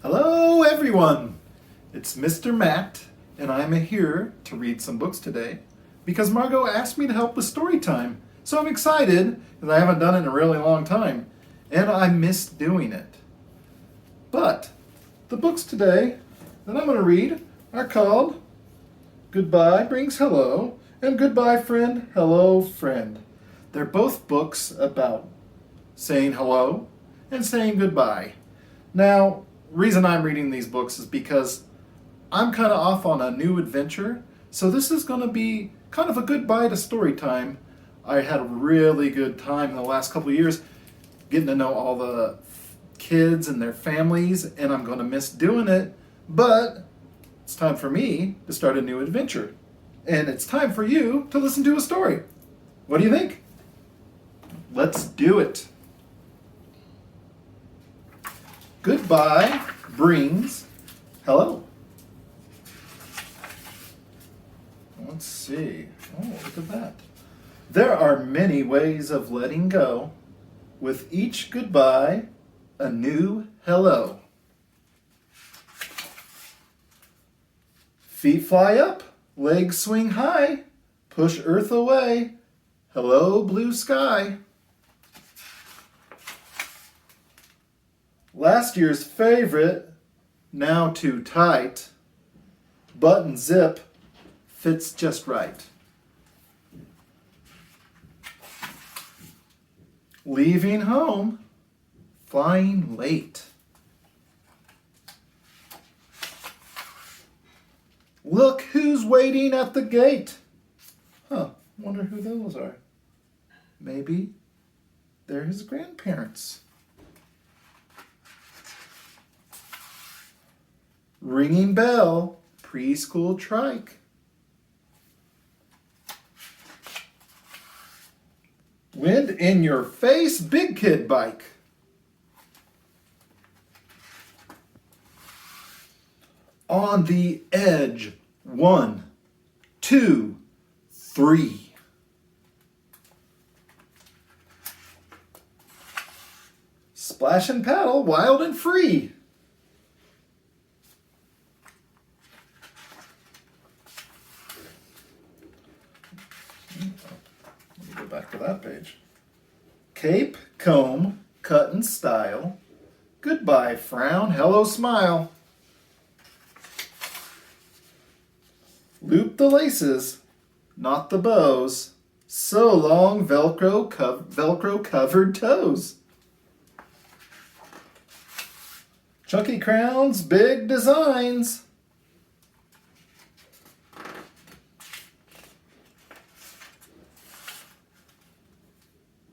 Hello everyone! It's Mr. Matt, and I'm here to read some books today because Margo asked me to help with story time. So I'm excited because I haven't done it in a really long time, and I miss doing it. But the books today that I'm going to read are called Goodbye Brings Hello and Goodbye Friend, Hello Friend. They're both books about saying hello and saying goodbye. Now, reason I'm reading these books is because I'm kind of off on a new adventure, so this is going to be kind of a goodbye to story time. I had a really good time in the last couple of years getting to know all the kids and their families, and I'm going to miss doing it, but it's time for me to start a new adventure. And it's time for you to listen to a story. What do you think? Let's do it. Goodbye brings hello. Let's see. Oh, look at that. There are many ways of letting go. With each goodbye, a new hello. Feet fly up, legs swing high, push earth away. Hello, blue sky. Last year's favorite, now too tight. Button zip fits just right. Leaving home, flying late. Look who's waiting at the gate. Wonder who those are. Maybe they're his grandparents. Ringing bell, preschool trike. Wind in your face, big kid bike. On the edge, 1, 2, 3. Splash and paddle, wild and free. Let me go back to that page. Cape, comb, cut and style. Goodbye, frown, hello, smile. Loop the laces, not the bows. So long, Velcro covered toes. Chunky crowns, big designs.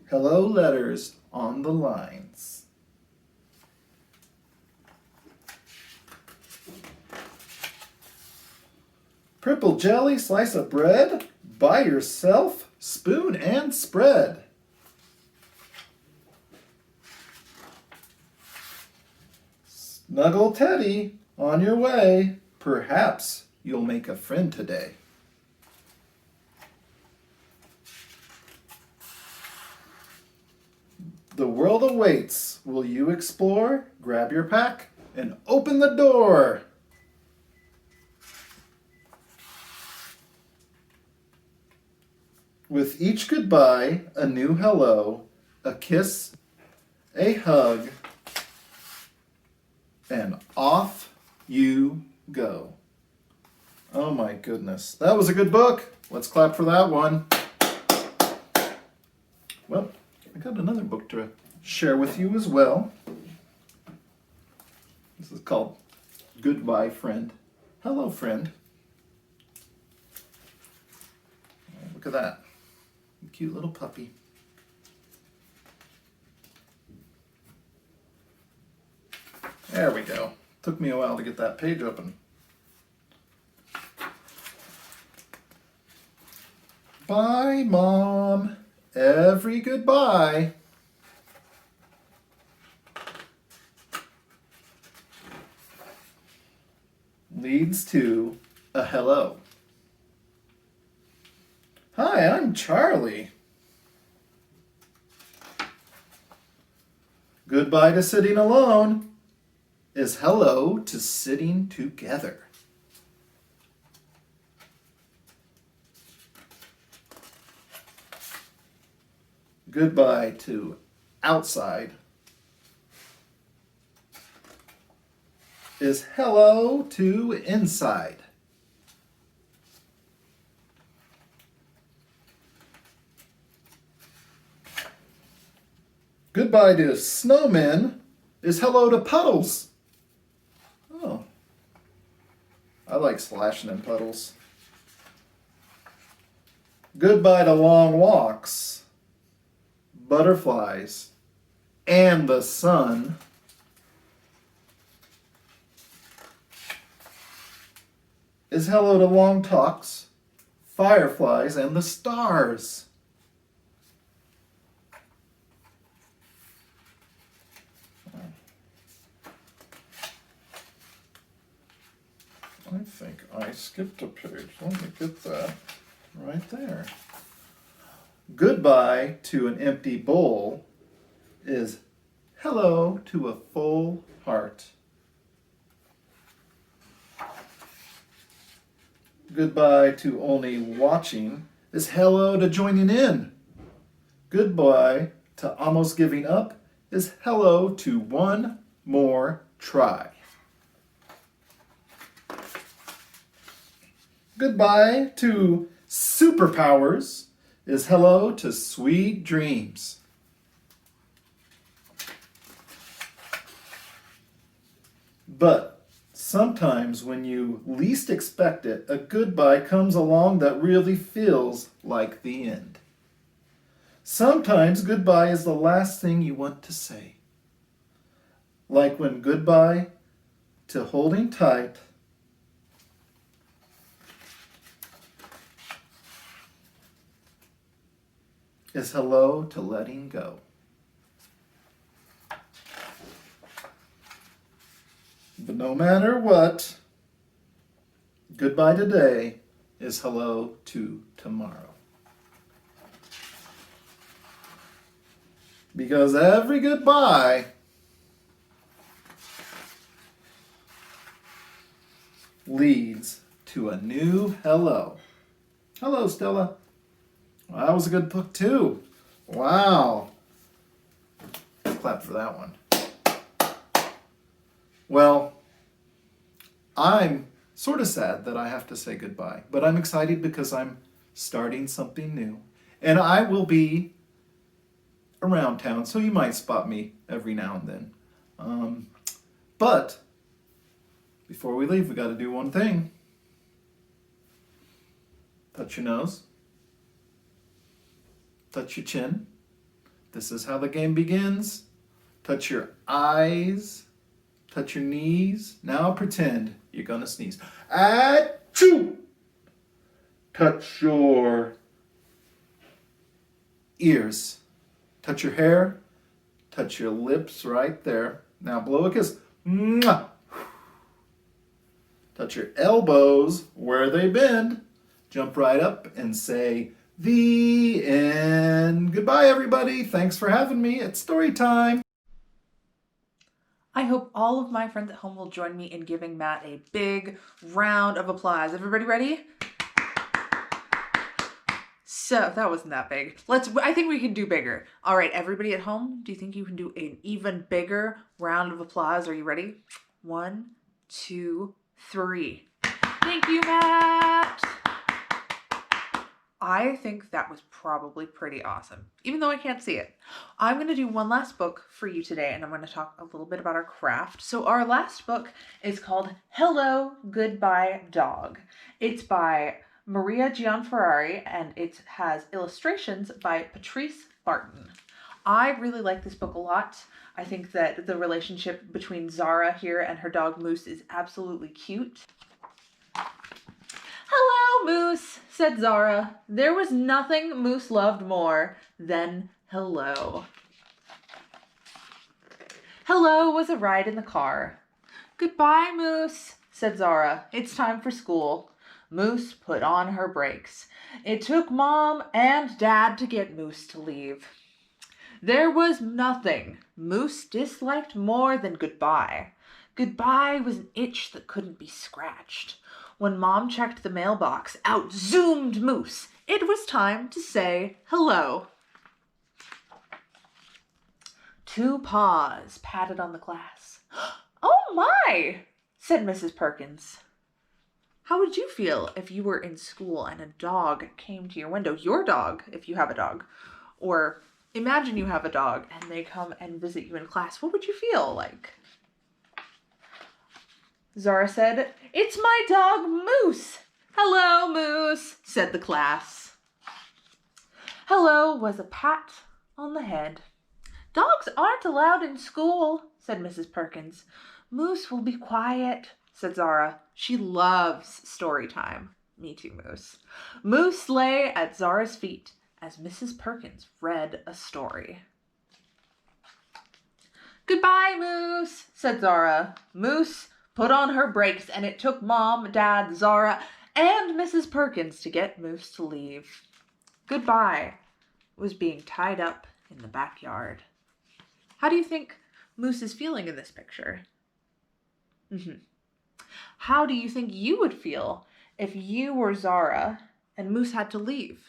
Hello letters on the lines. Purple jelly, slice of bread, buy yourself, spoon and spread. Snuggle Teddy, on your way, perhaps you'll make a friend today. The world awaits. Will you explore? Grab your pack and open the door. With each goodbye, a new hello, a kiss, a hug, and off you go. Oh my goodness. That was a good book. Let's clap for that one. Well, I got another book to share with you as well. This is called Goodbye Friend, Hello Friend. Oh, look at that. Cute little puppy. There we go. Took me a while to get that page open. Bye, Mom. Every goodbye. Leads to a hello. Hi, I'm Charlie. Goodbye to sitting alone. is hello to sitting together. Goodbye to outside is hello to inside. Goodbye to snowmen is hello to puddles. Oh, I like splashing in puddles. Goodbye to long walks, butterflies, and the sun. Is hello to long talks, fireflies, and the stars. I think I skipped a page. Let me get that right there. Goodbye to an empty bowl is hello to a full heart. Goodbye to only watching is hello to joining in. Goodbye to almost giving up is hello to one more try. Goodbye to superpowers is hello to sweet dreams. But sometimes when you least expect it, a goodbye comes along that really feels like the end. Sometimes goodbye is the last thing you want to say. Like when goodbye to holding tight is hello to letting go. But no matter what, goodbye today is hello to tomorrow. Because every goodbye leads to a new hello. Hello, Stella. Well, that was a good book, too. Wow. Clap for that one. Well, I'm sort of sad that I have to say goodbye, but I'm excited because I'm starting something new. And I will be around town, so you might spot me every now and then. But before we leave, we got to do one thing. Touch your nose. Touch your chin. This is how the game begins. Touch your eyes. Touch your knees. Now pretend you're gonna sneeze. Achoo! Touch your ears. Touch your hair. Touch your lips right there. Now blow a kiss. Mwah! Touch your elbows where they bend. Jump right up and say, the end. Goodbye, everybody. Thanks for having me at Storytime. I hope all of my friends at home will join me in giving Matt a big round of applause. Everybody ready? So that wasn't that big. I think we can do bigger. All right, everybody at home, do you think you can do an even bigger round of applause? Are you ready? 1, 2, 3. Thank you, Matt. I think that was probably pretty awesome, even though I can't see it. I'm going to do one last book for you today, and I'm going to talk a little bit about our craft. So our last book is called Hello, Goodbye, Dog. It's by Maria Gianferrari, and it has illustrations by Patrice Barton. I really like this book a lot. I think that the relationship between Zara here and her dog Moose is absolutely cute. Hello, Moose, said Zara. There was nothing Moose loved more than hello. Hello was a ride in the car. Goodbye, Moose, said Zara. It's time for school. Moose put on her brakes. It took Mom and Dad to get Moose to leave. There was nothing Moose disliked more than goodbye. Goodbye was an itch that couldn't be scratched. When Mom checked the mailbox, out zoomed Moose. It was time to say hello. 2 paws patted on the glass. "Oh my," said Mrs. Perkins. How would you feel if you were in school and a dog came to your window? Your dog, if you have a dog. Or imagine you have a dog and they come and visit you in class. What would you feel like? Zara said, "It's my dog, Moose." "Hello, Moose," said the class. Hello was a pat on the head. "Dogs aren't allowed in school," said Mrs. Perkins. "Moose will be quiet," said Zara. She loves story time. Me too, Moose. Moose lay at Zara's feet as Mrs. Perkins read a story. "Goodbye, Moose," said Zara. Moose put on her brakes, and it took Mom, Dad, Zara, and Mrs. Perkins to get Moose to leave. Goodbye was being tied up in the backyard. How do you think Moose is feeling in this picture? How do you think you would feel if you were Zara and Moose had to leave?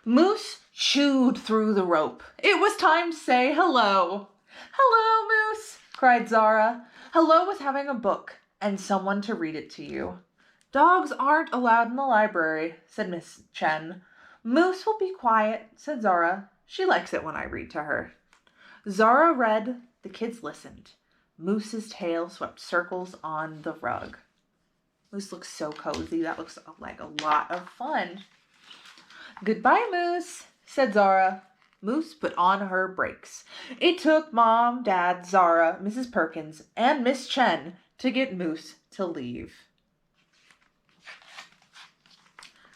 Moose chewed through the rope. It was time to say hello. "Hello, Moose," cried Zara. Hello was having a book and someone to read it to you. "Dogs aren't allowed in the library," said Miss Chen. "Moose will be quiet," said Zara. She likes it when I read to her. Zara read, the kids listened. Moose's tail swept circles on the rug. Moose looks so cozy. That looks like a lot of fun. "Goodbye, Moose," said Zara. Moose put on her brakes. It took Mom, Dad, Zara, Mrs. Perkins, and Miss Chen to get Moose to leave.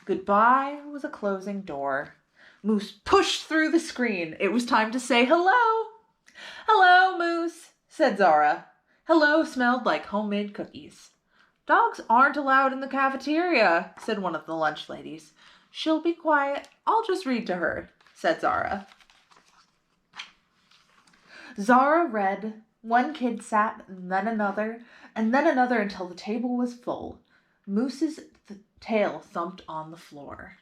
Goodbye was a closing door. Moose pushed through the screen. It was time to say hello. "Hello, Moose," said Zara. Hello smelled like homemade cookies. "Dogs aren't allowed in the cafeteria," said one of the lunch ladies. "She'll be quiet. I'll just read to her," said Zara. Zara read. One kid sat, and then another until the table was full. Moose's tail thumped on the floor.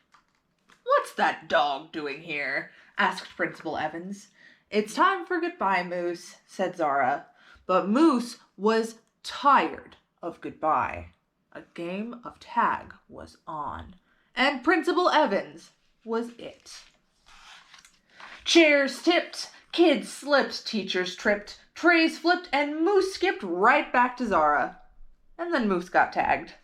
"What's that dog doing here?" asked Principal Evans. "It's time for goodbye, Moose," said Zara. But Moose was tired of goodbye. A game of tag was on, and Principal Evans was it. Chairs tipped, kids slipped, teachers tripped, trays flipped, and Moose skipped right back to Zara. And then Moose got tagged.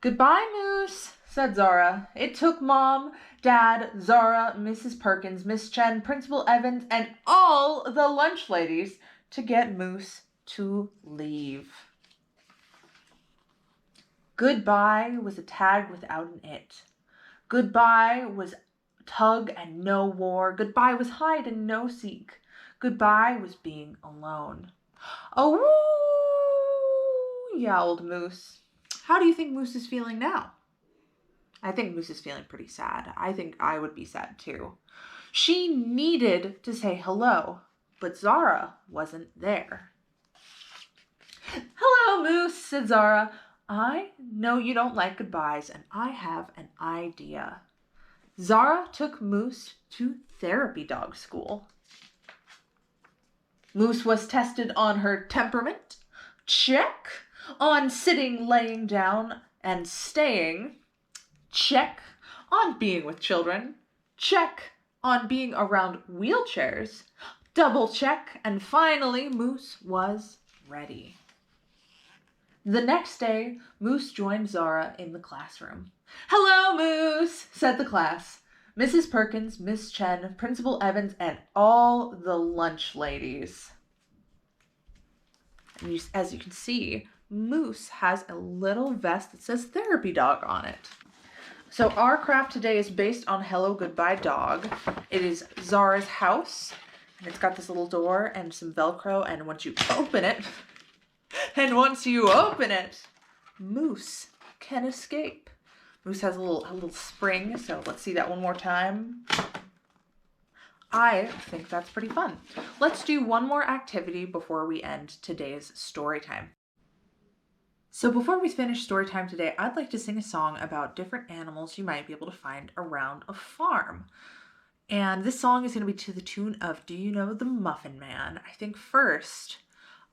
"Goodbye, Moose," said Zara. It took Mom, Dad, Zara, Mrs. Perkins, Miss Chen, Principal Evans, and all the lunch ladies to get Moose to leave. Goodbye was a tag without an it. Goodbye was tug and no war. Goodbye was hide and no seek. Goodbye was being alone. "Oh, woo!" yowled Moose. How do you think Moose is feeling now? I think Moose is feeling pretty sad. I think I would be sad too. She needed to say hello, but Zara wasn't there. "Hello, Moose," said Zara. "I know you don't like goodbyes, and I have an idea." Zara took Moose to therapy dog school. Moose was tested on her temperament. Check. On sitting, laying down, and staying. Check. On being with children. Check. On being around wheelchairs. Double check. And finally, Moose was ready. The next day, Moose joined Zara in the classroom. "Hello, Moose," said the class. Mrs. Perkins, Miss Chen, Principal Evans, and all the lunch ladies. And as you can see, Moose has a little vest that says therapy dog on it. So our craft today is based on Hello Goodbye Dog. It is Zara's house, and it's got this little door and some Velcro, and once you open it, Moose can escape. Moose has a little spring, so let's see that one more time. I think that's pretty fun. Let's do one more activity before we end today's story time. So before we finish story time today, I'd like to sing a song about different animals you might be able to find around a farm. And this song is going to be to the tune of Do You Know the Muffin Man? I think first,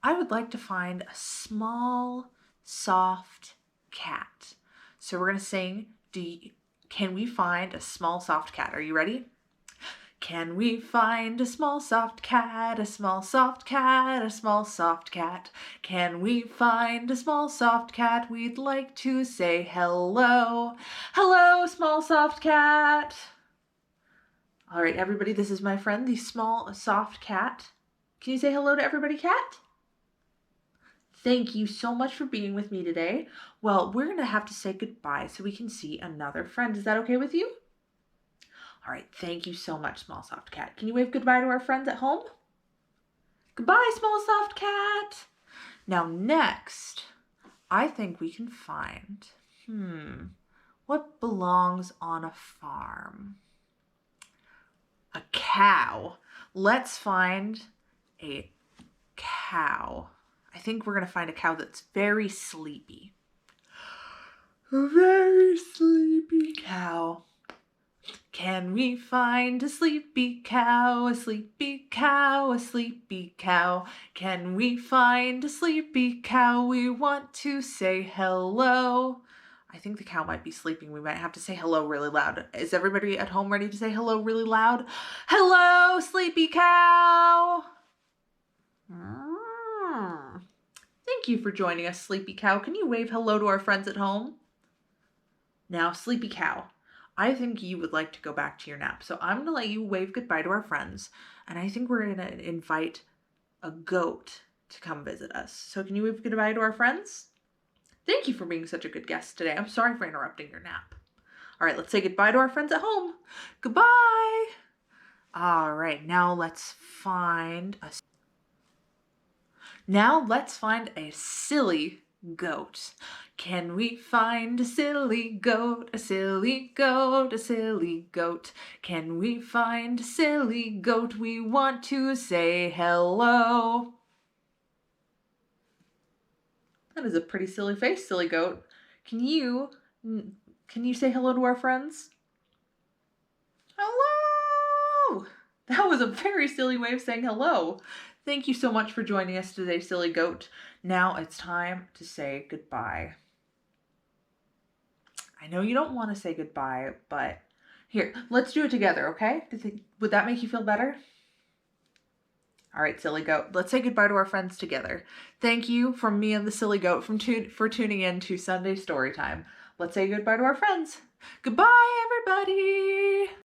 I would like to find a small, soft cat. So we're going to sing, Can we find a small, soft cat? Are you ready? Can we find a small soft cat, a small soft cat, a small soft cat? Can we find a small soft cat? We'd like to say hello. Hello, small soft cat. All right, everybody, this is my friend, the small soft cat. Can you say hello to everybody, cat? Thank you so much for being with me today. Well, we're going to have to say goodbye so we can see another friend. Is that okay with you? All right, thank you so much, small soft cat. Can you wave goodbye to our friends at home? Goodbye, small soft cat. Now next, I think we can find, what belongs on a farm? A cow. Let's find a cow. I think we're going to find a cow that's very sleepy. A very sleepy cow. Can we find a sleepy cow, a sleepy cow, a sleepy cow? Can we find a sleepy cow? We want to say hello. I think the cow might be sleeping. We might have to say hello really loud. Is everybody at home ready to say hello really loud? Hello, sleepy cow. Thank you for joining us, sleepy cow. Can you wave hello to our friends at home? Now, sleepy cow, I think you would like to go back to your nap. So I'm going to let you wave goodbye to our friends. And I think we're going to invite a goat to come visit us. So can you wave goodbye to our friends? Thank you for being such a good guest today. I'm sorry for interrupting your nap. All right, let's say goodbye to our friends at home. Goodbye. All right, now let's find a silly goat. Can we find a silly goat, a silly goat, a silly goat? Can we find a silly goat? We want to say hello. That is a pretty silly face, silly goat. Can you say hello to our friends? Hello! That was a very silly way of saying hello. Thank you so much for joining us today, silly goat. Now it's time to say goodbye. I know you don't want to say goodbye, but here, let's do it together, okay? Would that make you feel better? All right, silly goat, let's say goodbye to our friends together. Thank you from me and the silly goat for tuning in to Sunday Storytime. Let's say goodbye to our friends. Goodbye, everybody.